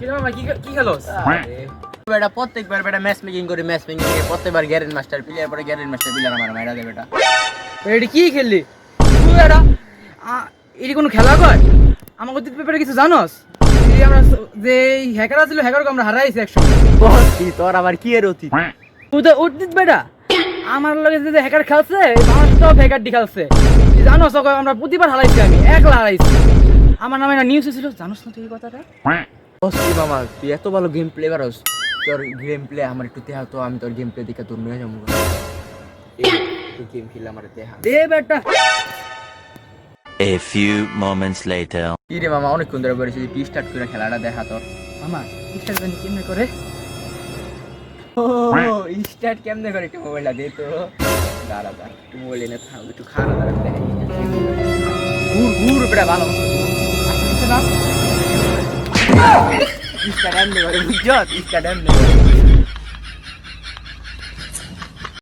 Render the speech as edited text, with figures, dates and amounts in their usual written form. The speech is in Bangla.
কি রে মামা কি খেলোস? বেটা প্রত্যেকবার বেটা ম্যাচ মেকিং করে ম্যাচ মেকিং করে প্রত্যেকবার গ্যারেন্ড মাস্টার প্লেয়ার পরে গ্যারেন্ড মাস্টার প্লেয়ার আমার মাইরা দে বেটা। এটা কি খেললি তুই? এটা এটি কোনো খেলা কয়? আমাকে অতীত ব্যাপারে কিছু জানোস? এই আমরা যে হ্যাকার ছিল হ্যাকারকে আমরা হারাইছি একসময়। বলছি তোর আবার কি এর অতীত? তুই তো অতীত বেটা আমার লগে যে হ্যাকার খেলছে আমার সব হ্যাকার ডি খেলছে জানোস ওকে আমরা প্রতিবার হারাইছি আমি একলা হারাইছি আমার নামে না নিউজ ছিল জানোস না তুই এই কথাটা? বলছি মামা তুই এত ভালো গেম প্লে পারস তোর গেম প্লে আমার একটু দেখাও তো আমি তোর গেম প্লে দেখে তোর নিয়ে যাবো এই গেম খেলে আমার দেখা দে বেটা। A few moments later. কি রে মামা অনেকক্ষণ ধরে করেছি তুই স্টার্ট করে খেলাটা দেখা তোর। মামা ইনস্টার জানি কেমনে করে? ও স্টার্ট কেমনে করে একটু মোবাইলটা দে তো। দাঁড়া দাঁড়া একটু মোবাইল এনে থাক একটু খানা দাঁড়া দেখা ঘুর ঘুর বেটা ভালো স্টার্ট এমনি করে বুঝছ স্টার্ট এমনি করে